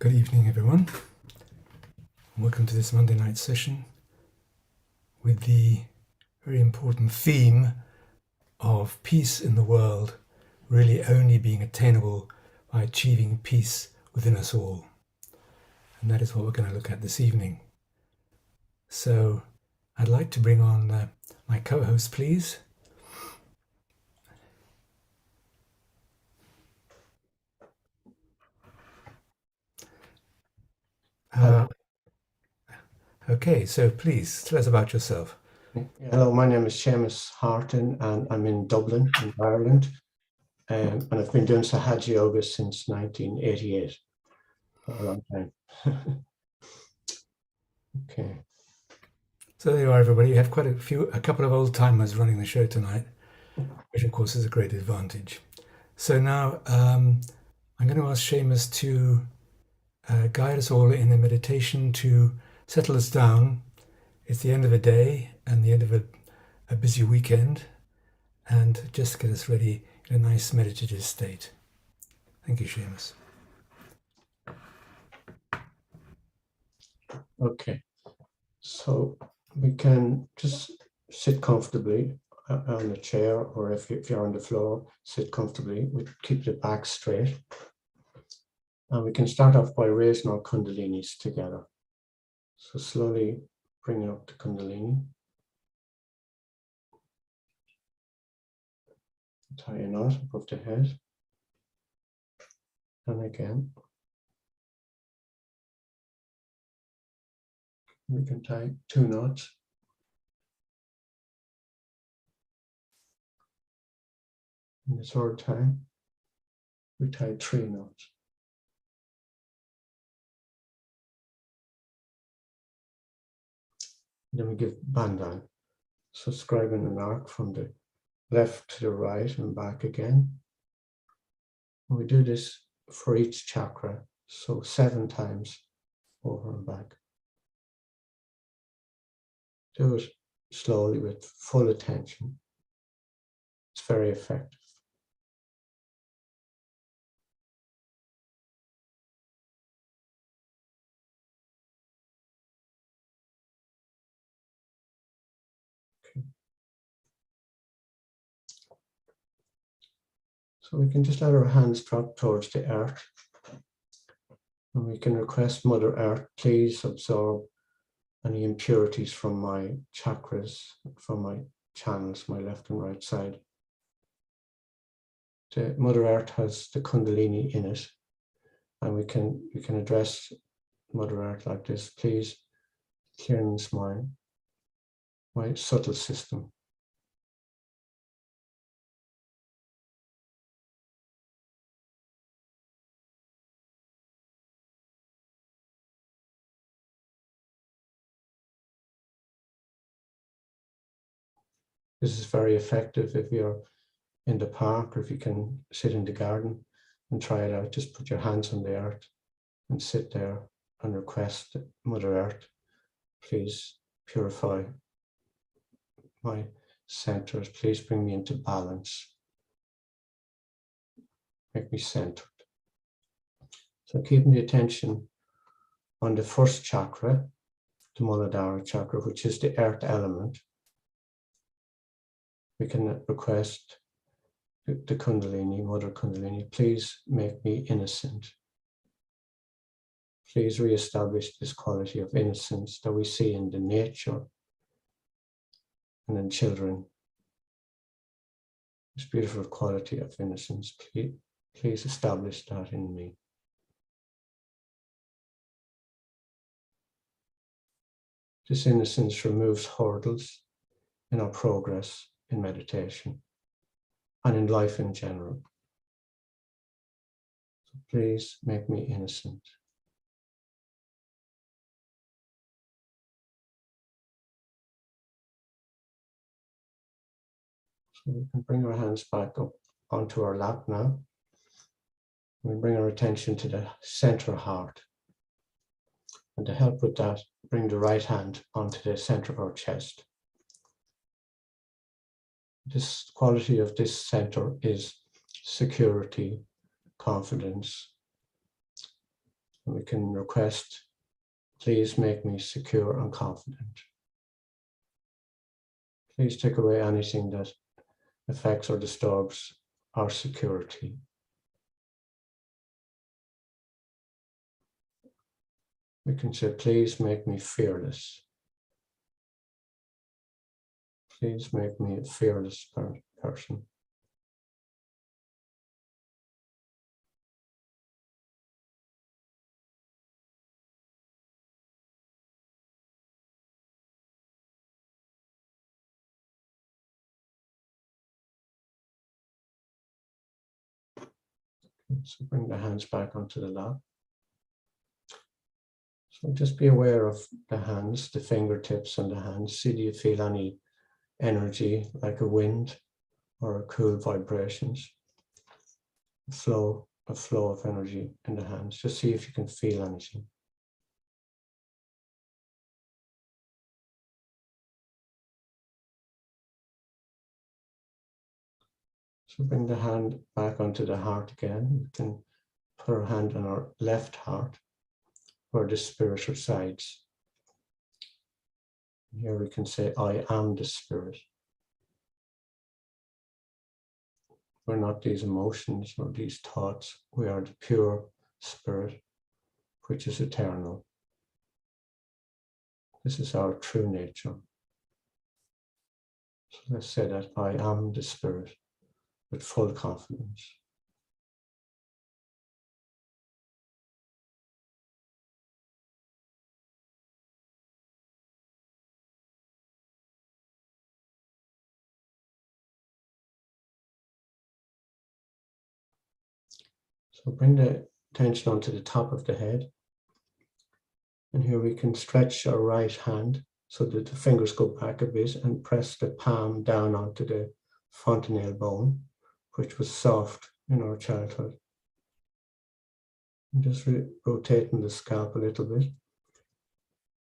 Good evening, everyone. Welcome to this Monday night session with the very important theme of peace in the world really only being attainable by achieving peace within us all. And that is what we're going to look at this evening. So I'd like to bring on my co-host, please. Okay, so please tell us about yourself. Hello, my name is Seamus Harton and I'm in Dublin, in Ireland. And I've been doing Sahaja Yoga since 1988, for a long time. Okay. So there you are, everybody. You have quite a couple of old timers running the show tonight, which of course is a great advantage. So now I'm going to ask Seamus to guide us all in a meditation to settle us down. It's the end of a day and the end of a busy weekend, and just get us ready in a nice meditative state. Thank you, Seamus. Okay. So we can just sit comfortably on a chair, or if you're on the floor, sit comfortably. We keep the back straight. And we can start off by raising our kundalinis together. So slowly bring up the kundalini. Tie a knot above the head. And again. We can tie 2 knots. And the third time, we tie 3 knots. Then we give bandhan, so scribing an arc from the left to the right and back again. And we do this for each chakra, so 7 times over and back. Do it slowly with full attention. It's very effective. Okay. So we can just let our hands drop towards the earth. And we can request Mother Earth, please absorb any impurities from my chakras, from my channels, my left and right side. The Mother Earth has the Kundalini in it, and we can address Mother Earth like this: please cleanse my subtle system. This is very effective if you're in the park, or if you can sit in the garden and try it out. Just put your hands on the earth and sit there and request Mother Earth, please purify my centers, please bring me into balance, make me centered. So keeping the attention on the first chakra, the Muladhara chakra, which is the earth element, we can request the Kundalini, Mother Kundalini, please make me innocent. Please re-establish this quality of innocence that we see in the nature and in children. This beautiful quality of innocence, please establish that in me. This innocence removes hurdles in our progress in meditation and in life in general. So please make me innocent. So we can bring our hands back up onto our lap now. We bring our attention to the center heart. And to help with that, bring the right hand onto the center of our chest. This quality of this center is security, confidence, And we can request, please make me secure and confident. Please take away anything that affects or disturbs our security. We can say, please make me fearless. Please make me a fearless person. So bring the hands back onto the lap. So just be aware of the hands, the fingertips and the hands. See, do you feel any energy like a wind or a cool vibrations? A flow of energy in the hands. Just see if you can feel anything. So bring the hand back onto the heart again. We can put our hand on our left heart where the spirit resides. Here we can say, I am the spirit. We're not these emotions or these thoughts. We are the pure spirit, which is eternal. This is our true nature. So let's say that I am the spirit with full confidence. So bring the attention onto the top of the head. And here we can stretch our right hand so that the fingers go back a bit and press the palm down onto the fontanelle bone, which was soft in our childhood. And just rotating the scalp a little bit.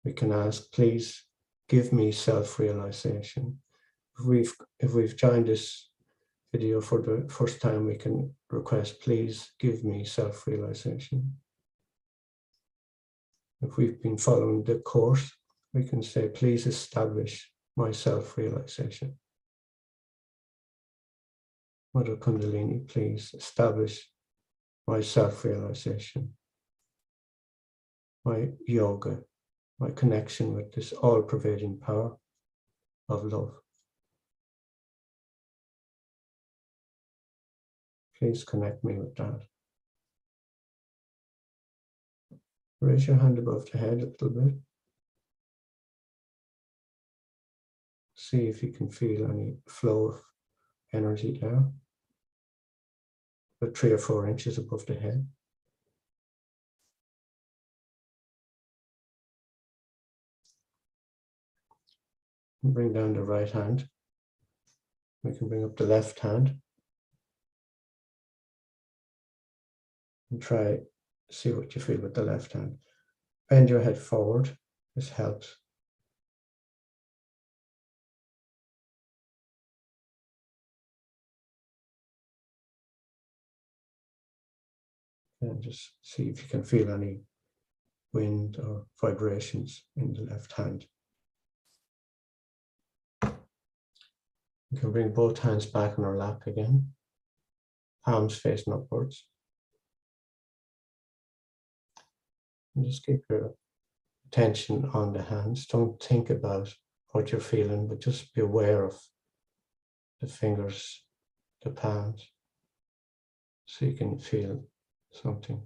We can ask, please give me self-realization. If we've joined this video for the first time, we can request, please give me self-realization. If we've been following the course, we can say, please establish my self-realization. Mother Kundalini, please establish my self-realization, my yoga, my connection with this all-pervading power of love. Please connect me with that. Raise your hand above the head a little bit. See if you can feel any flow of energy there. About 3 or 4 inches above the head. And bring down the right hand. We can bring up the left hand. And try, see what you feel with the left hand. Bend your head forward. This helps. And just see if you can feel any wind or vibrations in the left hand. You can bring both hands back on our lap again, palms facing upwards. And just keep your attention on the hands. Don't think about what you're feeling, but just be aware of the fingers, the palms, so you can feel something.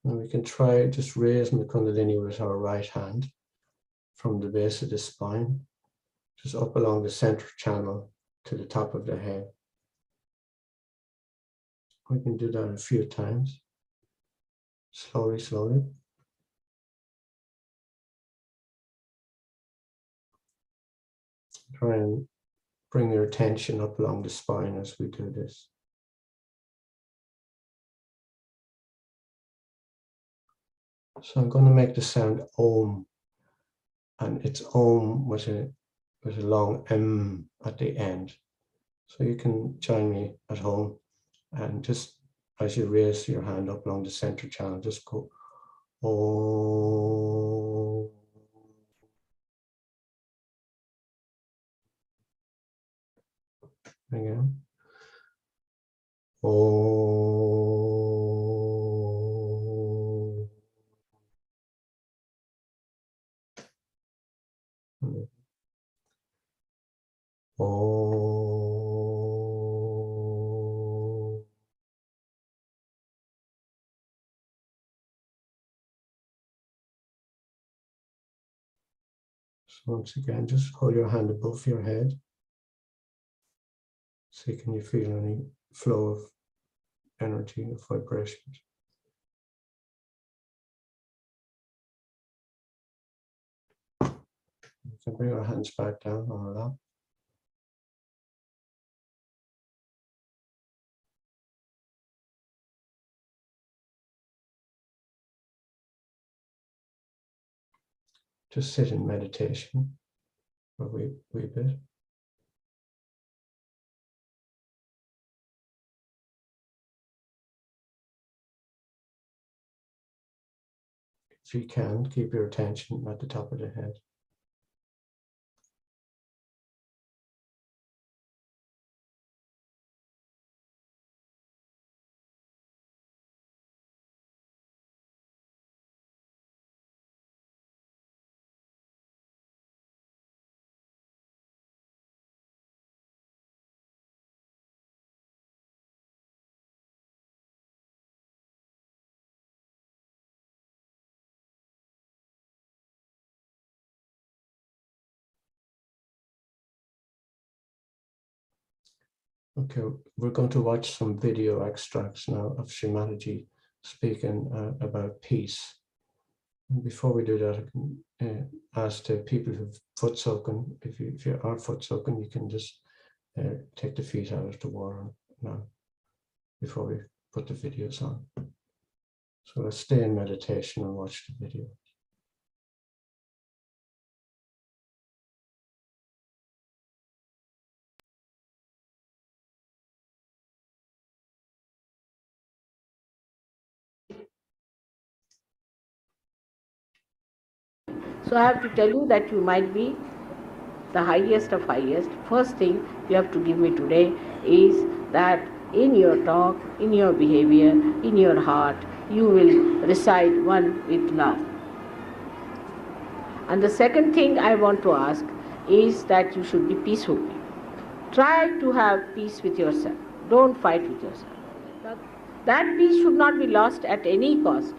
And we can try just raising the Kundalini with our right hand from the base of the spine, just up along the center channel to the top of the head. We can do that a few times, slowly, slowly. Try and bring your attention up along the spine as we do this. So I'm going to make the sound Om and it's Om with a long M at the end. So you can join me at home, and just as you raise your hand up along the center channel, just go Om. Again. Om. Om. So once again, just hold your hand above your head. See, can you feel any flow of energy or vibrations? You can bring our hands back down on our lap. Just sit in meditation for a wee bit. If you can, keep your attention at the top of the head. Okay, we're going to watch some video extracts now of Shri Mataji speaking about peace. And before we do that, I can ask the people who've foot soaking, if you are foot soaking, you can just take the feet out of the water now before we put the videos on. So let's stay in meditation and watch the video. So I have to tell you that you might be the highest of highest. First thing you have to give me today is that in your talk, in your behavior, in your heart, you will reside one with love. And the second thing I want to ask is that you should be peaceful. Try to have peace with yourself. Don't fight with yourself. That peace should not be lost at any cost,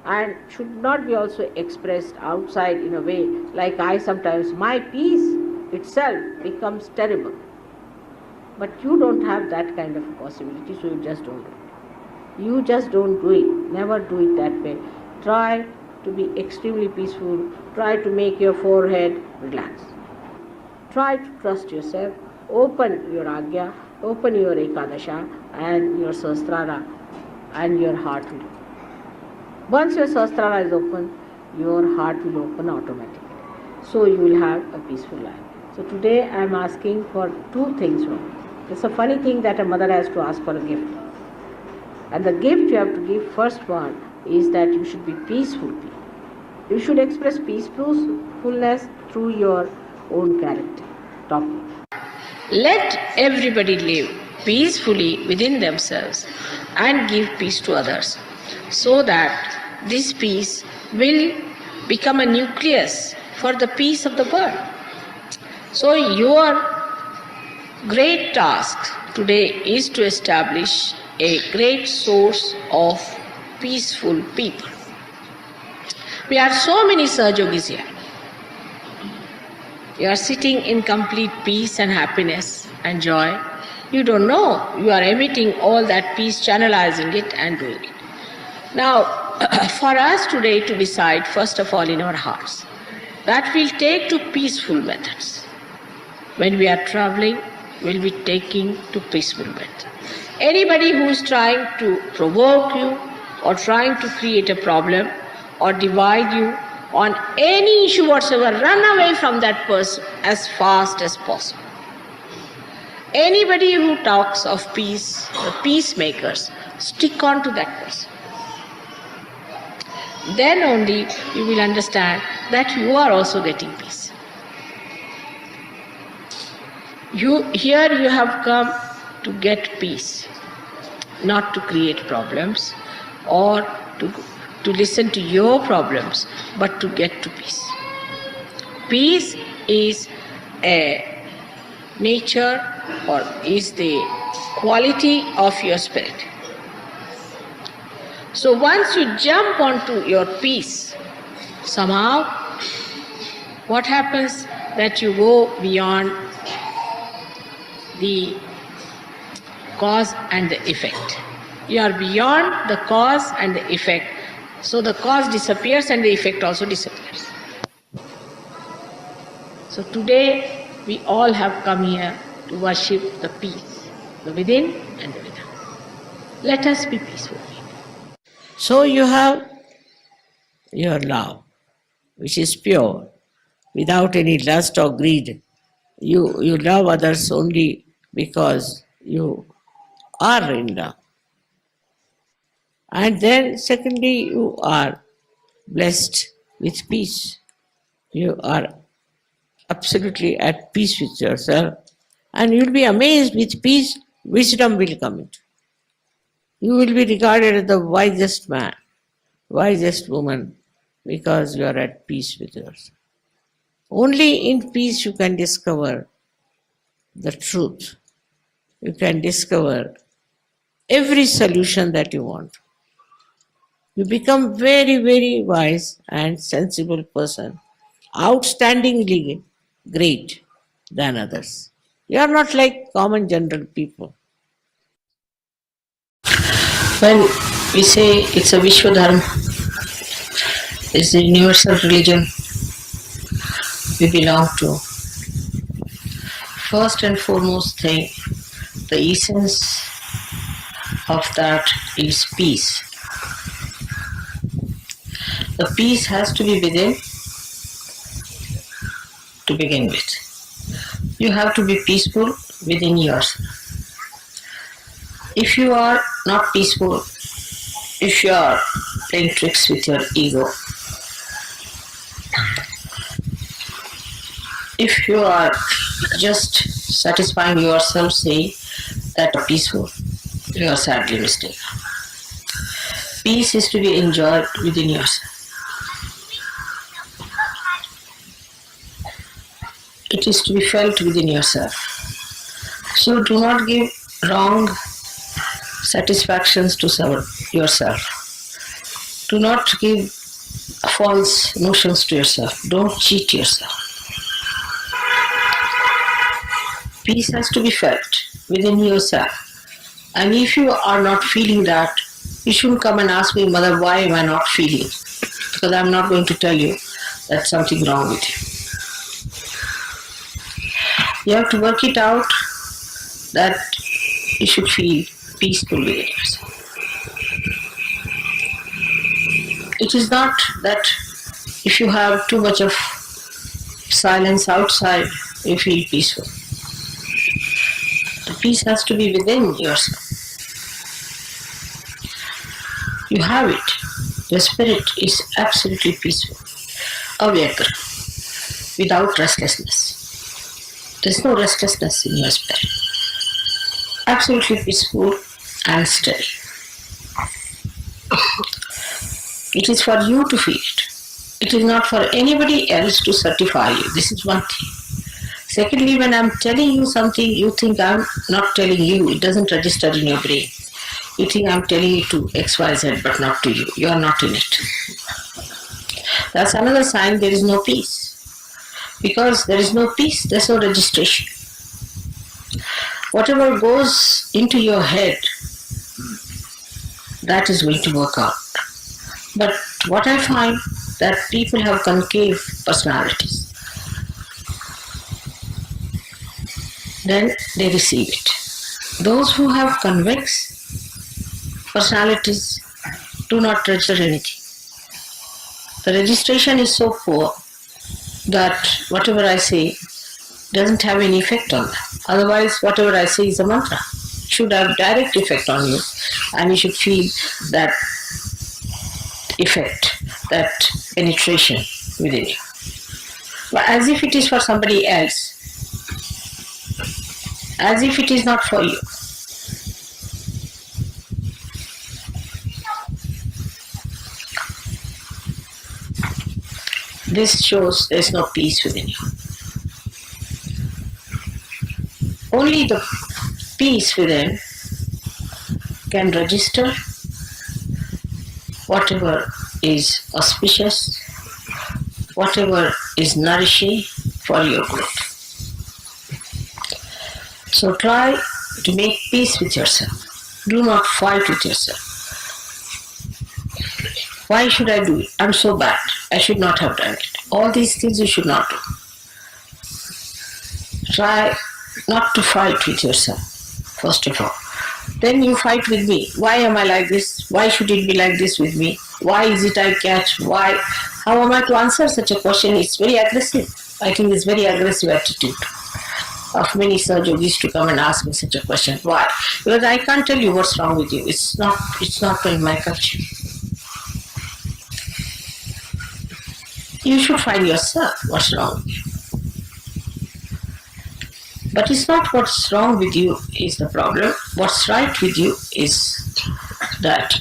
and should not be also expressed outside in a way like I sometimes, my peace itself becomes terrible. But you don't have that kind of possibility, so you just don't do it. You just don't do it. Never do it that way. Try to be extremely peaceful. Try to make your forehead relax. Try to trust yourself. Open your Agya, open your Ekadasha and your Sahasrara, and your heart will. Once your Sahasrara is open, your heart will open automatically. So you will have a peaceful life. So today I am asking for two things from you. It's a funny thing that a mother has to ask for a gift. And the gift you have to give, first one, is that you should be peaceful. You should express peacefulness through your own character. Talking. Let everybody live peacefully within themselves and give peace to others, so that this peace will become a nucleus for the peace of the world. So your great task today is to establish a great source of peaceful people. We are so many Sahajogis here. You are sitting in complete peace and happiness and joy. You don't know. You are emitting all that peace, channelizing it and doing it. Now, for us today to decide, first of all, in our hearts, that we'll take to peaceful methods. When we are traveling, we'll be taking to peaceful methods. Anybody who is trying to provoke you, or trying to create a problem, or divide you, on any issue whatsoever, run away from that person as fast as possible. Anybody who talks of peace, the peacemakers, stick on to that person. Then only you will understand that you are also getting peace. Here you have come to get peace, not to create problems or to listen to your problems, but to get to peace. Peace is a nature or is the quality of your spirit. So once you jump onto your peace, somehow what happens that you go beyond the cause and the effect. You are beyond the cause and the effect. So the cause disappears and the effect also disappears. So today we all have come here to worship the peace, the within and the without. Let us be peaceful. So you have your love, which is pure, without any lust or greed. You love others only because you are in love. And then secondly, you are blessed with peace. You are absolutely at peace with yourself. And you'll be amazed with peace, wisdom will come into. You will be regarded as the wisest man, wisest woman, because you are at peace with yourself. Only in peace you can discover the truth. You can discover every solution that you want. You become very, very wise and sensible person, outstandingly great than others. You are not like common general people. When we say it's a Vishwa Dharma, it's a universal religion we belong to, first and foremost thing, the essence of that is peace. The peace has to be within to begin with. You have to be peaceful within yourself. If you are not peaceful, if you are playing tricks with your ego, if you are just satisfying yourself saying that you are peaceful, you are sadly mistaken. Peace is to be enjoyed within yourself. It is to be felt within yourself. So do not give wrong satisfactions to yourself. Do not give false notions to yourself. Don't cheat yourself. Peace has to be felt within yourself. And if you are not feeling that, you shouldn't come and ask me, Mother, why am I not feeling? Because I'm not going to tell you that's something wrong with you. You have to work it out that you should feel peaceful within yourself. It is not that if you have too much of silence outside, you feel peaceful. The peace has to be within yourself. You have it. Your spirit is absolutely peaceful. Awaken, without restlessness. There is no restlessness in your spirit. Absolutely peaceful and steady. It is for you to feel it. It is not for anybody else to certify you. This is one thing. Secondly, when I'm telling you something, you think I'm not telling you. It doesn't register in your brain. You think I'm telling it to XYZ, but not to you. You are not in it. That's another sign there is no peace. Because there is no peace, there's no registration. Whatever goes into your head, that is going to work out. But what I find that people have concave personalities. Then they receive it. Those who have convex personalities do not treasure anything. The registration is so poor that whatever I say doesn't have any effect on them. Otherwise, whatever I say is a mantra. It should have direct effect on you, and you should feel that effect, that penetration within you. But as if it is for somebody else, as if it is not for you. This shows there is no peace within you. Only the peace within can register whatever is auspicious, whatever is nourishing for your growth. So try to make peace with yourself. Do not fight with yourself. Why should I do it? I'm so bad. I should not have done it. All these things you should not do. Try not to fight with yourself, first of all. Then you fight with me. Why am I like this? Why should it be like this with me? Why is it I catch? Why? How am I to answer such a question? It's very aggressive. I think it's very aggressive attitude of many Sahaja Yogis to come and ask me such a question. Why? Because I can't tell you what's wrong with you. It's not in my culture. You should find yourself what's wrong with you. But it's not what's wrong with you is the problem. What's right with you is that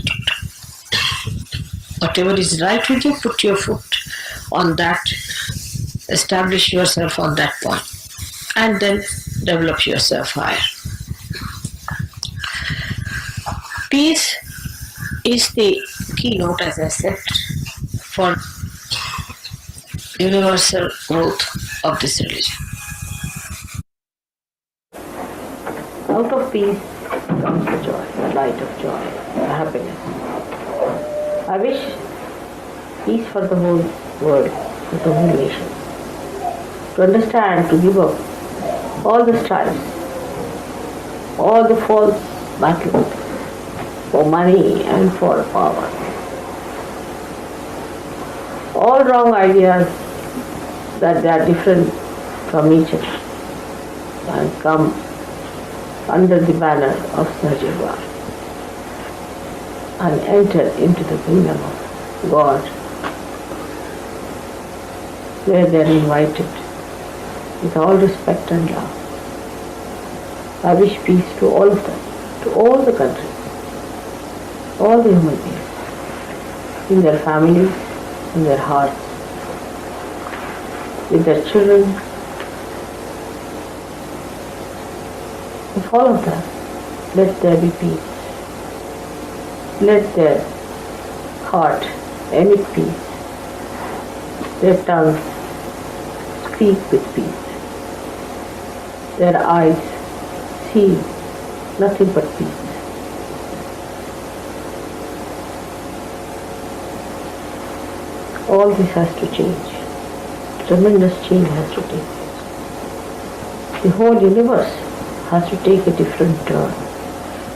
whatever is right with you, put your foot on that, establish yourself on that point, and then develop yourself higher. Peace is the keynote, as I said, for universal growth of this religion. Out of peace comes the joy, the light of joy, the happiness. I wish peace for the whole world, for the whole nation. To understand, to give up all the strife, all the false battles for money and for power. All wrong ideas that they are different from each other and come under the banner of Sahaja Yoga and enter into the kingdom of God, where they are invited with all respect and love. I wish peace to all of them, to all the countries, all the human beings, in their families, in their hearts, with their children, with all of them. Let there be peace. Let their heart emit peace. Their tongue speak with peace. Their eyes see nothing but peace. All this has to change. Tremendous change has to take place. The whole universe has to take a different turn.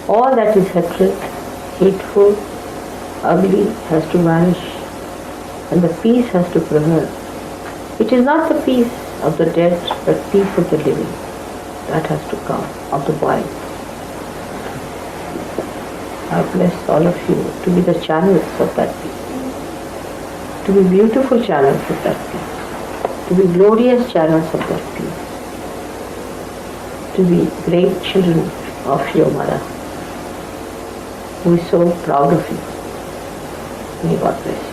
All that is hatred, hateful, ugly has to vanish, and the peace has to prevail. It is not the peace of the dead, but peace of the living that has to come, of the wise. I bless all of you to be the channels of that peace, to be beautiful channels of that peace, to be glorious channels of that peace, to be great children of your mother, who is so proud of you. May God bless you.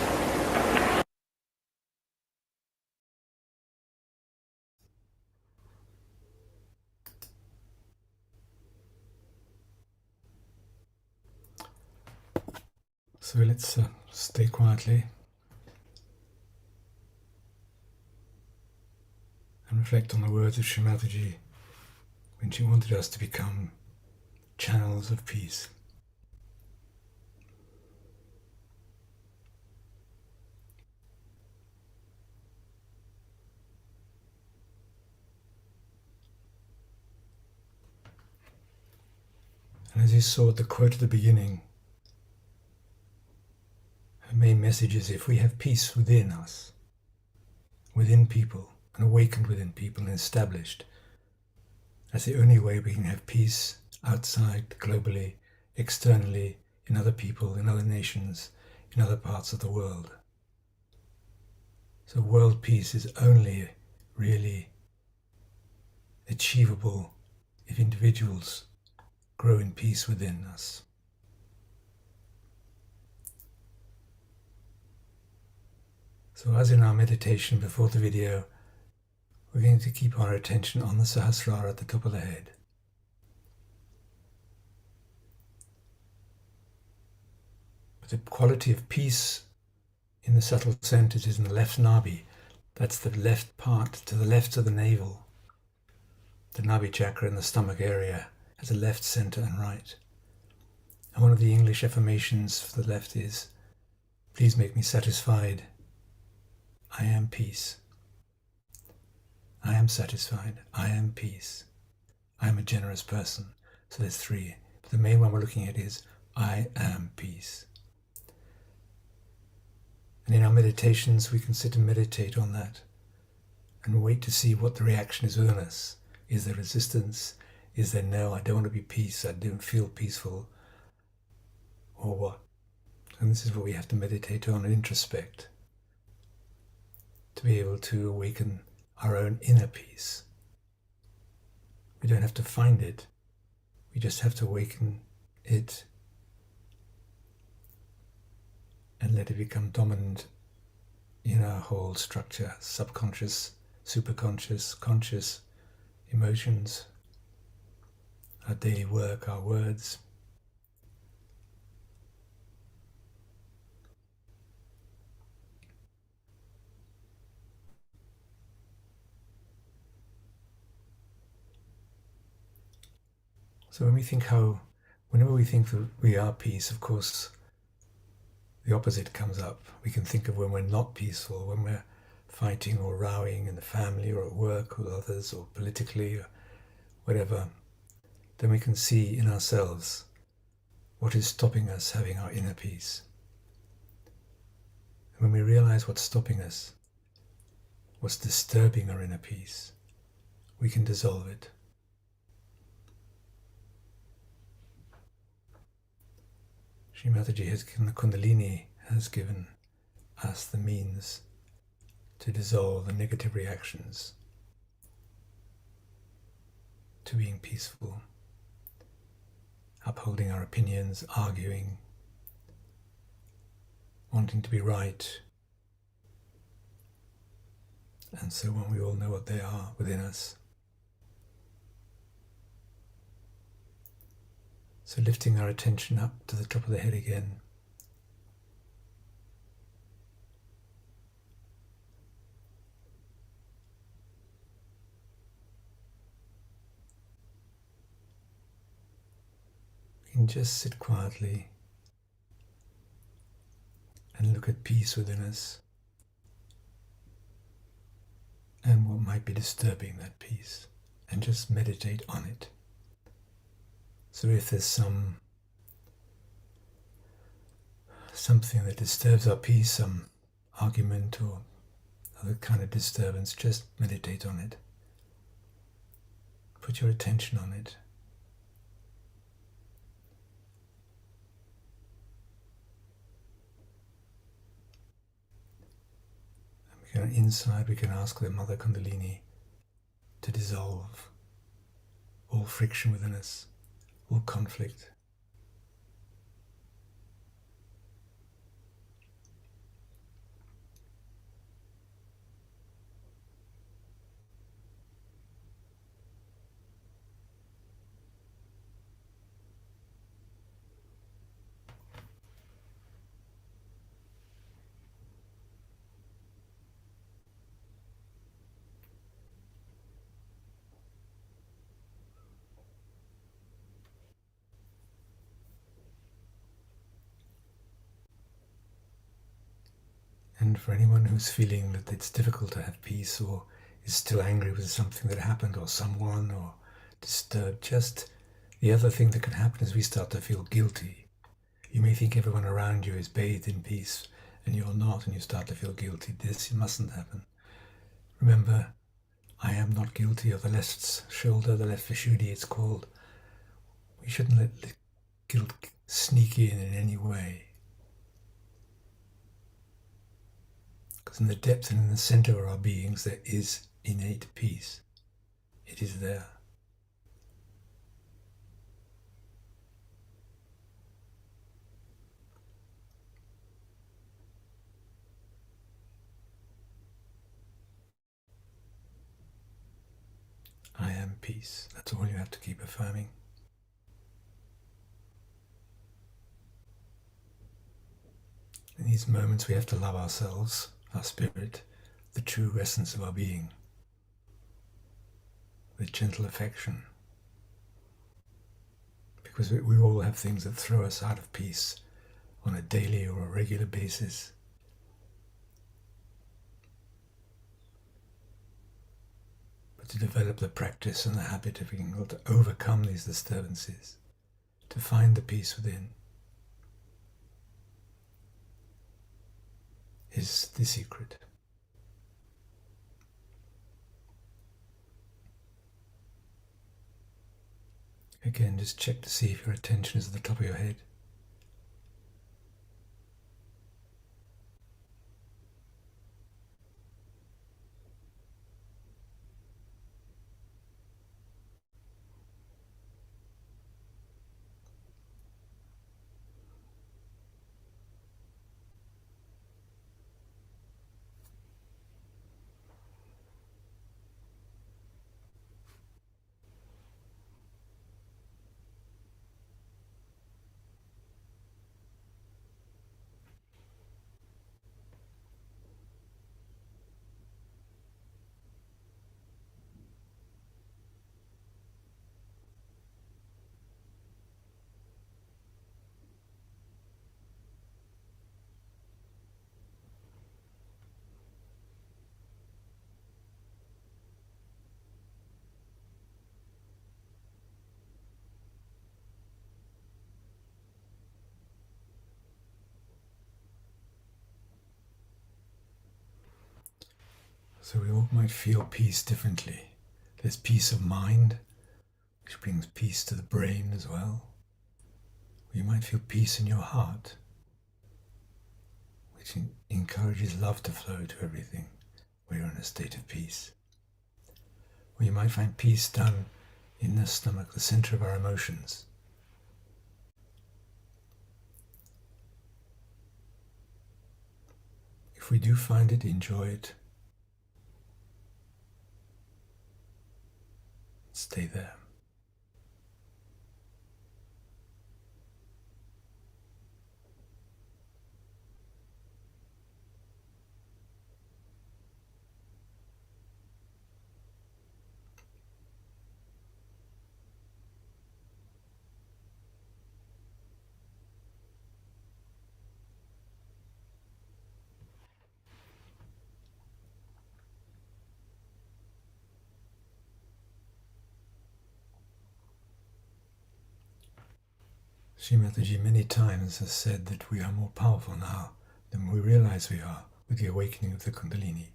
So let's stay quietly and reflect on the words of Shri Mataji when she wanted us to become channels of peace. And as you saw at the quote at the beginning, her main message is if we have peace within us, within people, and awakened within people and established, that's the only way we can have peace outside, globally, externally, in other people, in other nations, in other parts of the world. So world peace is only really achievable if individuals grow in peace within us. So as in our meditation before the video, we're going to keep our attention on the Sahasrara at the top of the head. But the quality of peace in the subtle centers is in the left nabi. That's the left part to the left of the navel. The nabi chakra in the stomach area has a left, center and right. And one of the English affirmations for the left is, please make me satisfied. I am peace. I am satisfied. I am peace. I am a generous person. So there's three. But the main one we're looking at is, I am peace. And in our meditations, we can sit and meditate on that and wait to see what the reaction is within us. Is there resistance? Is there no, I don't want to be peace, I don't feel peaceful, or what? And this is what we have to meditate on and introspect to be able to awaken our own inner peace. We don't have to find it, we just have to awaken it and let it become dominant in our whole structure, subconscious, superconscious, conscious, emotions, our daily work, our words. So whenever we think that we are peace, of course, the opposite comes up. We can think of when we're not peaceful, when we're fighting or rowing in the family or at work with others or politically or whatever. Then we can see in ourselves what is stopping us having our inner peace. And when we realize what's stopping us, what's disturbing our inner peace, we can dissolve it. Shri Mataji has given, the Kundalini has given us the means to dissolve the negative reactions to being peaceful, upholding our opinions, arguing, wanting to be right, and so on. We all know what they are within us. So lifting our attention up to the top of the head again. We can just sit quietly and look at peace within us and what might be disturbing that peace, and just meditate on it. So if there's something that disturbs our peace, some argument or other kind of disturbance, just meditate on it. Put your attention on it. And inside we can ask the Mother Kundalini to dissolve all friction within us, all conflict. And for anyone who's feeling that it's difficult to have peace or is still angry with something that happened or someone or disturbed, just the other thing that can happen is we start to feel guilty. You may think everyone around you is bathed in peace and you're not, and you start to feel guilty. This mustn't happen. Remember, I am not guilty of the left shoulder, the left vishuddhi it's called. We shouldn't let guilt sneak in any way. Because in the depth and in the center of our beings there is innate peace. It is there. I am peace. That's all you have to keep affirming. In these moments we have to love ourselves, our spirit, the true essence of our being, with gentle affection. Because we all have things that throw us out of peace on a daily or a regular basis. But to develop the practice and the habit of being able to overcome these disturbances, to find the peace within, is the secret. Again, just check to see if your attention is at the top of your head. So we all might feel peace differently. There's peace of mind, which brings peace to the brain as well. You might feel peace in your heart, which encourages love to flow to everything, where you're in a state of peace. Or you might find peace down in the stomach, the center of our emotions. If we do find it, enjoy it. Stay there. Shri Mataji many times has said that we are more powerful now than we realize we are with the awakening of the Kundalini.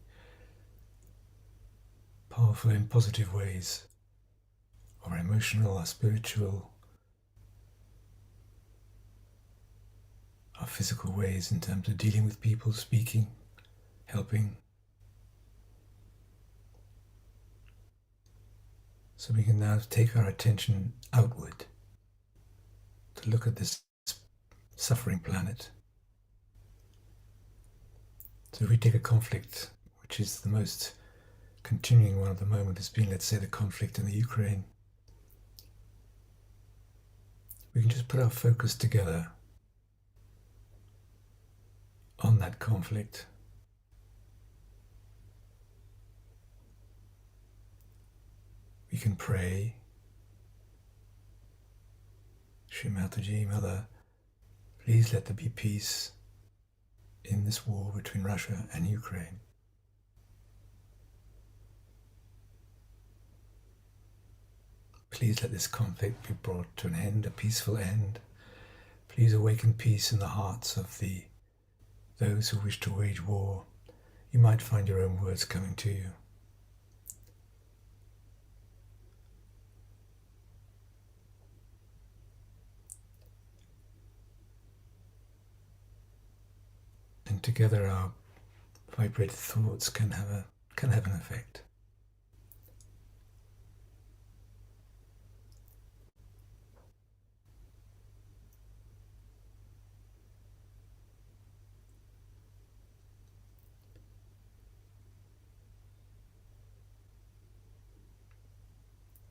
Powerful in positive ways, or emotional, or spiritual, or physical ways in terms of dealing with people, speaking, helping. So we can now take our attention outward to look at this suffering planet. So if we take a conflict, which is the most continuing one at the moment, has been, let's say, the conflict in the Ukraine, we can just put our focus together on that conflict. We can pray, Shri Mataji, Mother, please let there be peace in this war between Russia and Ukraine. Please let this conflict be brought to an end, a peaceful end. Please awaken peace in the hearts of the those who wish to wage war, you might find your own words coming to you. And together our vibrated thoughts can have an effect.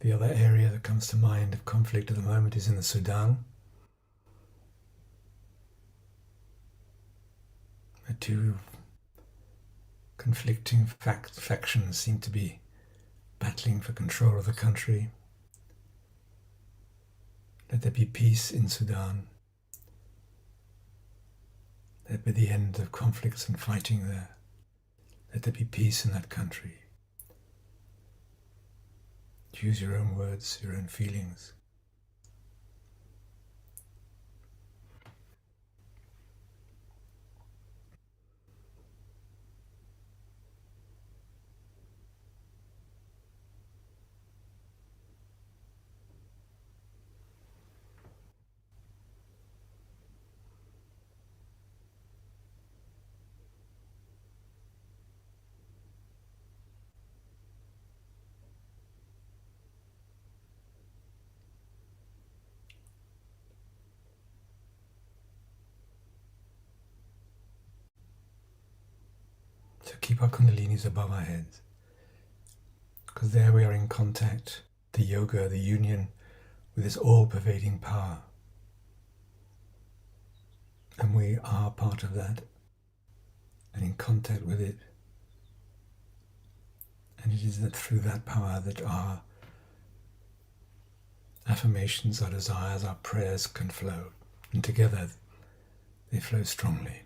The other area that comes to mind of conflict at the moment is in the Sudan. The two conflicting factions seem to be battling for control of the country. Let there be peace in Sudan. Let there be the end of conflicts and fighting there. Let there be peace in that country. Choose your own words, your own feelings. So keep our kundalinis above our heads, because there we are in contact, the yoga, the union with this all-pervading power. And we are part of that and in contact with it. And it is that through that power that our affirmations, our desires, our prayers can flow. And together they flow strongly.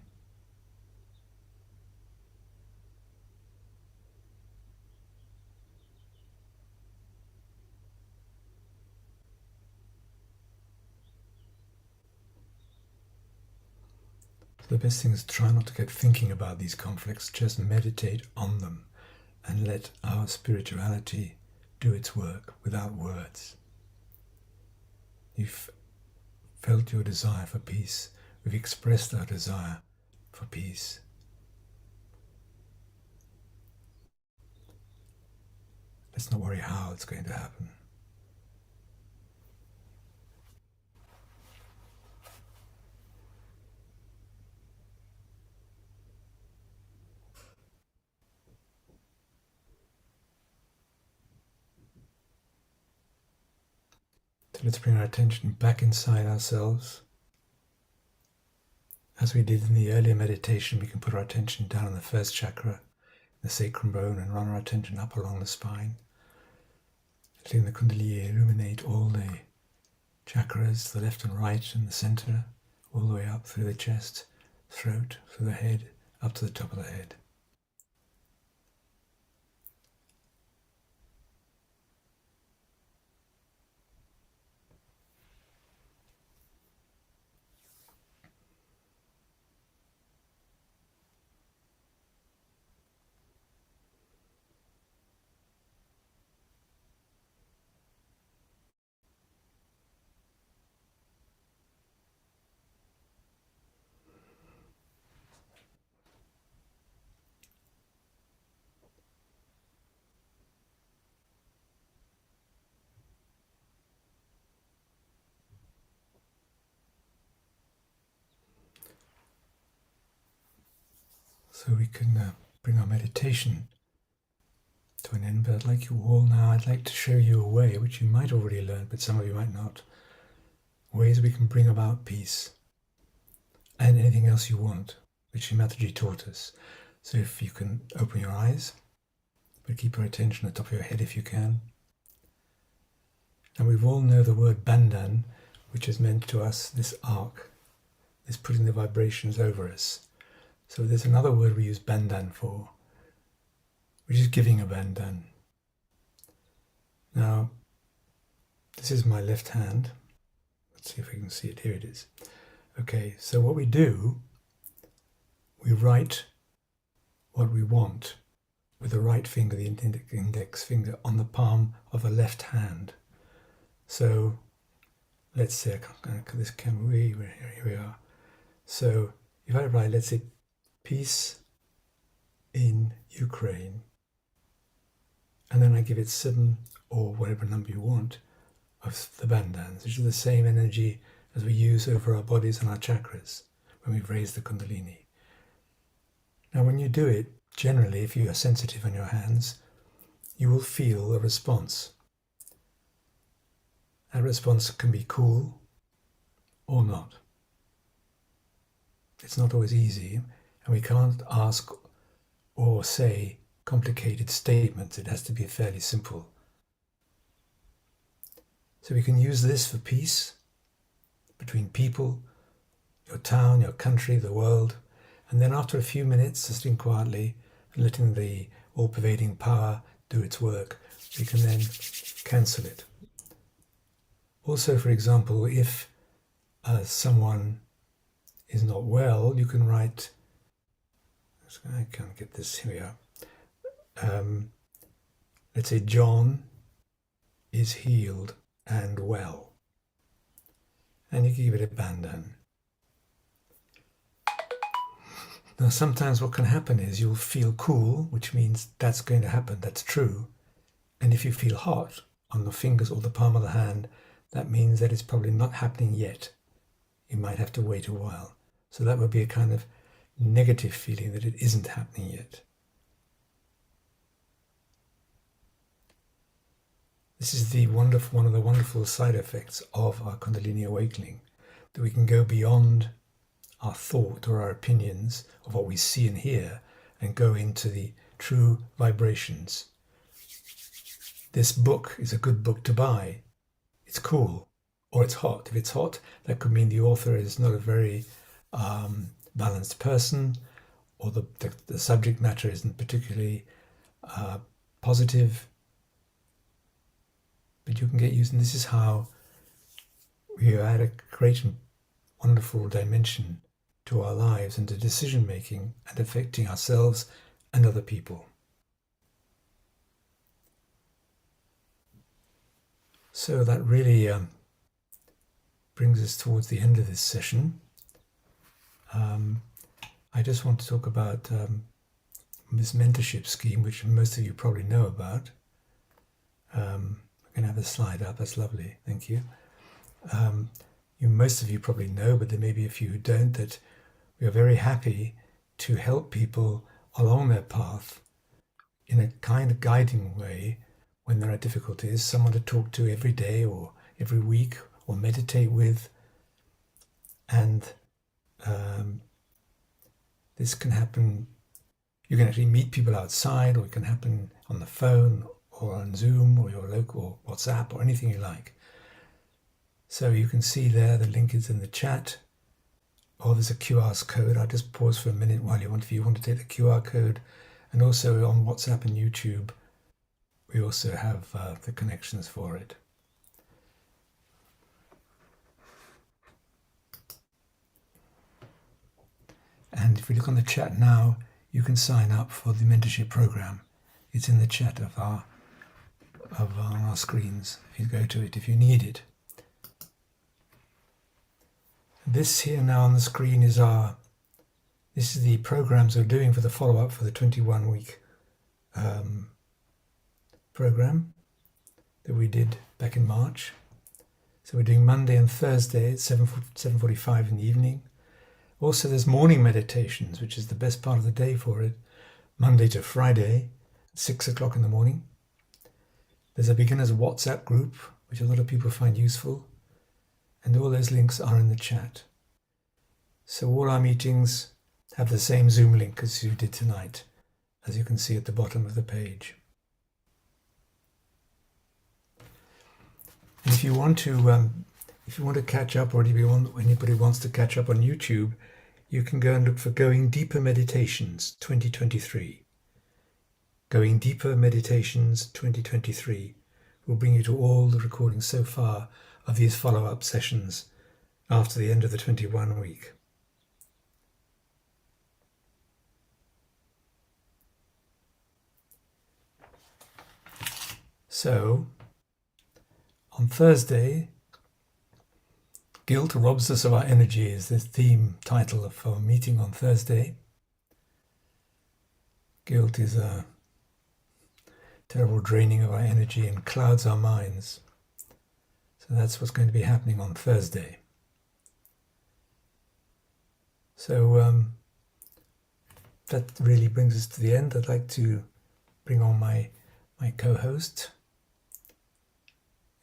The best thing is try not to get thinking about these conflicts, just meditate on them and let our spirituality do its work without words. You've felt your desire for peace. We've expressed our desire for peace. Let's not worry how it's going to happen. So let's bring our attention back inside ourselves. As we did in the earlier meditation, we can put our attention down on the first chakra, the sacrum bone, and run our attention up along the spine, letting the kundalini illuminate all the chakras, the left and right and the center, all the way up through the chest, throat, through the head, up to the top of the head. So we can bring our meditation to an end, but I'd like to show you a way, which you might already learn, but some of you might not, ways we can bring about peace and anything else you want, which Shri Mataji taught us. So if you can open your eyes, but keep your attention at the top of your head if you can. And we all know the word bandhan, which has meant to us this arc, this putting the vibrations over us. So there's another word we use bandhan for, which is giving a bandhan. Now, this is my left hand. Let's see if we can see it. Here it is. Okay, so what we do we write what we want with the right finger, the index finger, on the palm of the left hand. So let's say, this camera, here we are. So if I write, let's say, peace in Ukraine, and then I give it 7 or whatever number you want of the bandhans, which is the same energy as we use over our bodies and our chakras when we've raised the Kundalini. Now when you do it, generally, if you are sensitive on your hands, you will feel a response. That response can be cool or not. It's not always easy, and we can't ask or say complicated statements. It has to be fairly simple. So we can use this for peace between people, your town, your country, the world, and then after a few minutes, sitting quietly and letting the all-pervading power do its work, we can then cancel it. Also, for example, if someone is not well, you can write, I can't get this, here we are. Let's say John is healed and well. And you can give it a bandhan. Now sometimes what can happen is you'll feel cool, which means that's going to happen, that's true. And if you feel hot on the fingers or the palm of the hand, that means that it's probably not happening yet. You might have to wait a while. So that would be a kind of negative feeling that it isn't happening yet. This is one of the wonderful side effects of our Kundalini awakening, that we can go beyond our thought or our opinions of what we see and hear and go into the true vibrations. This book is a good book to buy. It's cool, or it's hot. If it's hot, that could mean the author is not a very balanced person, or the subject matter isn't particularly positive. But you can get used, and this is how we add a great and wonderful dimension to our lives and to decision making and affecting ourselves and other people. So that really brings us towards the end of this session. I just want to talk about this mentorship scheme, which most of you probably know about. I'm going to have a slide up. That's lovely. Thank you. Most of you probably know, but there may be a few who don't, that we are very happy to help people along their path in a kind of guiding way when there are difficulties, someone to talk to every day or every week or meditate with. And this can happen, you can actually meet people outside, or it can happen on the phone or on Zoom or your local WhatsApp or anything you like. So you can see there, the link is in the chat, or there's a QR code. I'll just pause for a minute if you want to take the QR code. And also on WhatsApp and YouTube, we also have the connections for it. And if we look on the chat now, you can sign up for the mentorship program. It's in the chat of our screens. If you go to it, if you need it. This here now on the screen is this is the programs we're doing for the follow-up for the 21-week program that we did back in March. So we're doing Monday and Thursday at 7:45 in the evening. Also there's morning meditations, which is the best part of the day for it, Monday to Friday at 6 o'clock in the morning. There's a beginner's WhatsApp group, which a lot of people find useful. And all those links are in the chat. So all our meetings have the same Zoom link as you did tonight, as you can see at the bottom of the page. And if you want to catch up, or anybody wants to catch up on YouTube, you can go and look for Going Deeper Meditations 2023. Going Deeper Meditations 2023 will bring you to all the recordings so far of these follow-up sessions after the end of the 21 week. So, on Thursday, guilt robs us of our energy is the theme title of our meeting on Thursday. Guilt is a terrible draining of our energy and clouds our minds. So that's what's going to be happening on Thursday. So that really brings us to the end. I'd like to bring on my co-host,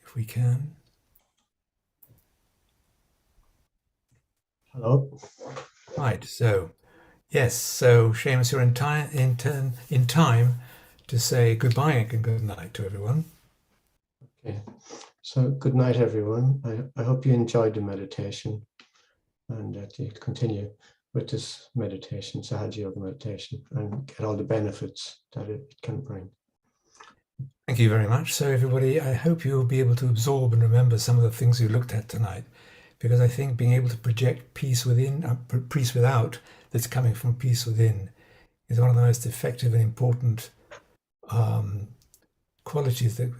if we can. Hello. Right, so yes, so Seamus, you're in time to say goodbye and good night to everyone. Okay, so good night, everyone. I hope you enjoyed the meditation and that you continue with this meditation, Sahaja Yoga meditation, and get all the benefits that it can bring. Thank you very much. So everybody, I hope you'll be able to absorb and remember some of the things you looked at tonight, because I think being able to project peace within, peace without, that's coming from peace within, is one of the most effective and important qualities that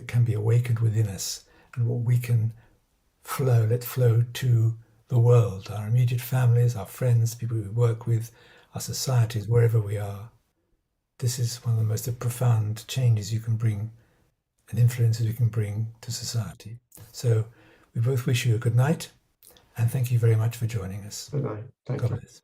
can be awakened within us, and what we can let flow to the world, our immediate families, our friends, people we work with, our societies, wherever we are. This is one of the most profound changes you can bring and influences we can bring to society. So we both wish you a good night and thank you very much for joining us. Good night. Thank God you. bless.